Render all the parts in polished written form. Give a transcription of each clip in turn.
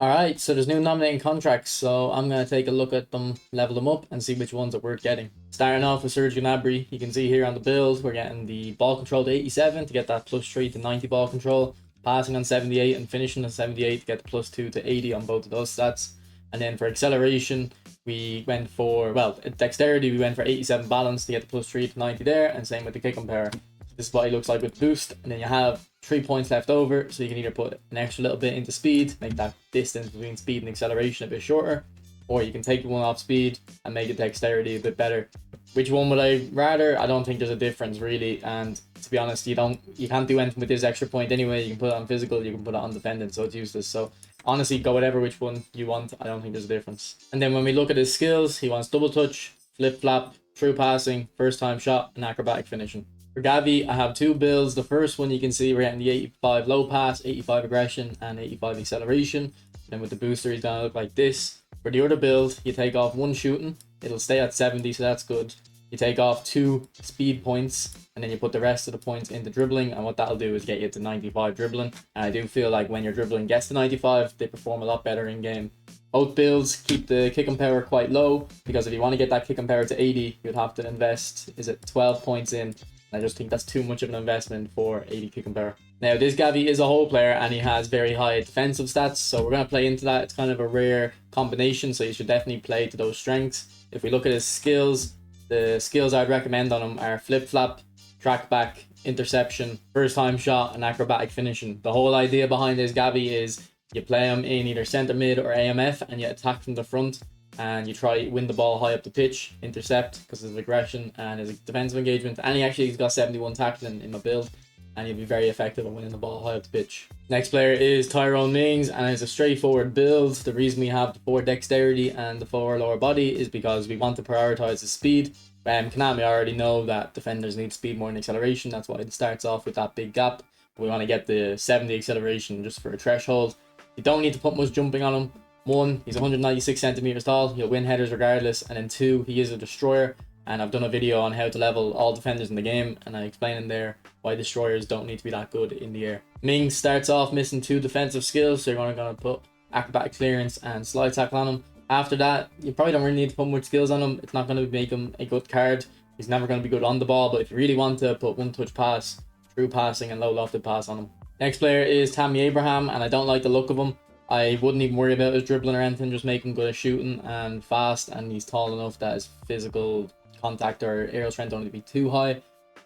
Alright, so there's new nominating contracts, so I'm going to take a look at them, level them up, and see which ones are worth getting. Starting off with Serge Gnabry, you can see here on the build, we're getting the ball control to 87 to get that +3 to 90 ball control, passing on 78 and finishing on 78 to get the +2 to 80 on both of those stats. And then for acceleration, we went for, well, dexterity, we went for 87 balance to get the +3 to 90 there, and same with the kick and power. This is what he looks like with boost, and then you have 3 points left over, so you can either put an extra little bit into speed, make that distance between speed and acceleration a bit shorter, or you can take one off speed and make it dexterity a bit better. Which one would I rather? I don't think there's a difference really, and to be honest, you can't do anything with this extra point anyway. You can put it on physical, you can put it on defending, so it's useless. So honestly, go whatever which one you want. I don't think there's a difference. And then when we look at his skills, he wants double touch, flip flap, true passing, first time shot, and acrobatic finishing. For Gavi, I have two builds. The first one you can see we're getting the 85 low pass, 85 aggression, and 85 acceleration. Then with the booster, he's gonna look like this. For the other build, you take off one shooting. It'll stay at 70, so that's good. You take off 2 speed points, and then you put the rest of the points into dribbling, and what that'll do is get you to 95 dribbling. And I do feel like when your dribbling gets to 95, they perform a lot better in game. Both builds keep the kick and power quite low, because if you want to get that kick and power to 80, you'd have to invest, 12 points in. I just think that's too much of an investment for 80 kick and power. Now, this Gavi is a whole player and he has very high defensive stats, so we're going to play into that. It's kind of a rare combination, so you should definitely play to those strengths. If we look at his skills, the skills I'd recommend on him are flip flap, track back, interception, first time shot, and acrobatic finishing. The whole idea behind this Gavi is you play him in either centre mid or AMF and you attack from the front, and you try win the ball high up the pitch, intercept because of his aggression and his defensive engagement. And he's got 71 tackling in my build, and he'll be very effective at winning the ball high up the pitch. Next player is Tyrone Mings, and it's a straightforward build. The reason we have the 4 dexterity and the 4 lower body is because we want to prioritize his speed. Konami already know that defenders need speed more than acceleration. That's why it starts off with that big gap. But we want to get the 70 acceleration just for a threshold. You don't need to put much jumping on him. 1, he's 196 centimeters tall, he'll win headers regardless, and then 2, he is a destroyer, and I've done a video on how to level all defenders in the game, and I explain in there why destroyers don't need to be that good in the air. Ming starts off missing 2 defensive skills, so you're going to put acrobatic clearance and slide tackle on him. After that, you probably don't really need to put much skills on him. It's not going to make him a good card. He's never going to be good on the ball, but if you really want to put one touch pass, true passing, and low lofted pass on him. Next player is Tammy Abraham, and I don't like the look of him. I wouldn't even worry about his dribbling or anything, just make him good at shooting and fast, and he's tall enough that his physical contact or aerial strength don't need to be too high.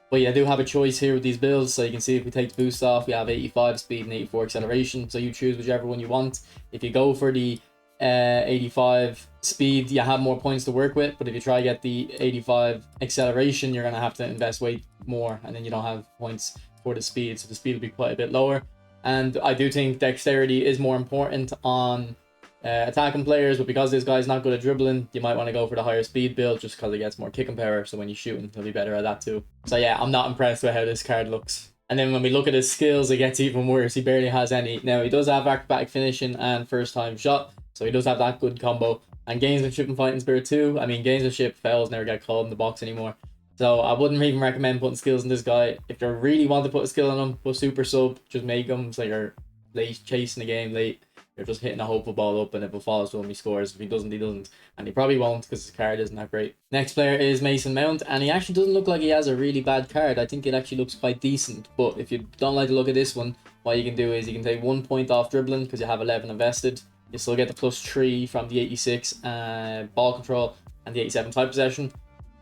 But yeah, I do have a choice here with these builds, so you can see if we take the boost off, we have 85 speed and 84 acceleration, so you choose whichever one you want. If you go for the 85 speed, you have more points to work with, but if you try to get the 85 acceleration, you're going to have to invest way more, and then you don't have points for the speed, so the speed will be quite a bit lower. And I do think dexterity is more important on attacking players, but because this guy's not good at dribbling, you might want to go for the higher speed build just because he gets more kicking power, so when you're shooting, he'll be better at that too. So yeah, I'm not impressed with how this card looks. And then when we look at his skills, it gets even worse. He barely has any. Now, he does have acrobatic finishing and first time shot, so he does have that good combo. And gamesmanship and fighting spirit too. I mean, gamesmanship fouls never get called in the box anymore. So I wouldn't even recommend putting skills in this guy. If you really want to put a skill on him, put super sub, just make him so you're late chasing the game late. You're just hitting a hopeful ball up, and if it falls to him, he scores. If he doesn't, he doesn't. And he probably won't because his card isn't that great. Next player is Mason Mount, and he actually doesn't look like he has a really bad card. I think it actually looks quite decent. But if you don't like the look of this one, what you can do is you can take 1 point off dribbling because you have 11 invested. You still get the +3 from the 86 ball control and the 87 type possession.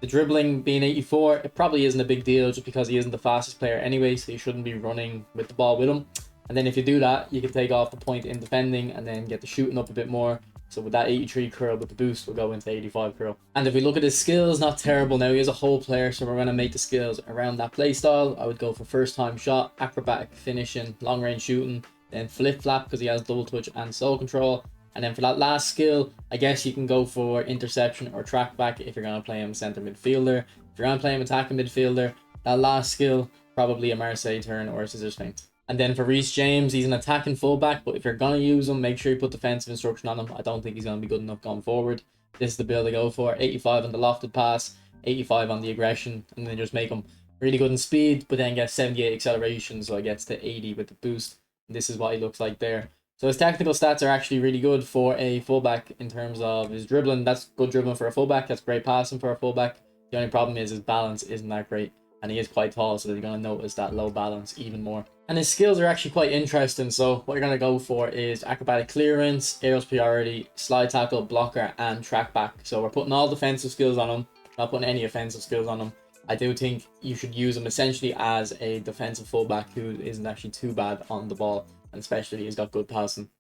The dribbling being 84, it probably isn't a big deal just because he isn't the fastest player anyway, so you shouldn't be running with the ball with him. And then if you do that, you can take off the point in defending and then get the shooting up a bit more. So with that 83 curl with the boost, we'll go into 85 curl. And if we look at his skills, not terrible. Now, he is a whole player, so we're going to make the skills around that playstyle. I would go for first time shot, acrobatic finishing, long range shooting, then flip flap because he has double touch and soul control. And then for that last skill, I guess you can go for interception or track back if you're going to play him center midfielder. If you're going to play him attacking midfielder, that last skill, probably a Marseille turn or a scissors feint. And then for Reece James, he's an attacking fullback, but if you're going to use him, make sure you put defensive instruction on him. I don't think he's going to be good enough going forward. This is the build I go for. 85 on the lofted pass, 85 on the aggression, and then just make him really good in speed, but then get 78 acceleration, so it gets to 80 with the boost. And this is what he looks like there. So his technical stats are actually really good for a fullback in terms of his dribbling. That's good dribbling for a fullback. That's great passing for a fullback. The only problem is his balance isn't that great. And he is quite tall, so you're going to notice that low balance even more. And his skills are actually quite interesting. So what you're going to go for is acrobatic clearance, aerial superiority, slide tackle, blocker, and track back. So we're putting all defensive skills on him, not putting any offensive skills on him. I do think you should use him essentially as a defensive fullback who isn't actually too bad on the ball, and especially he's got good passing.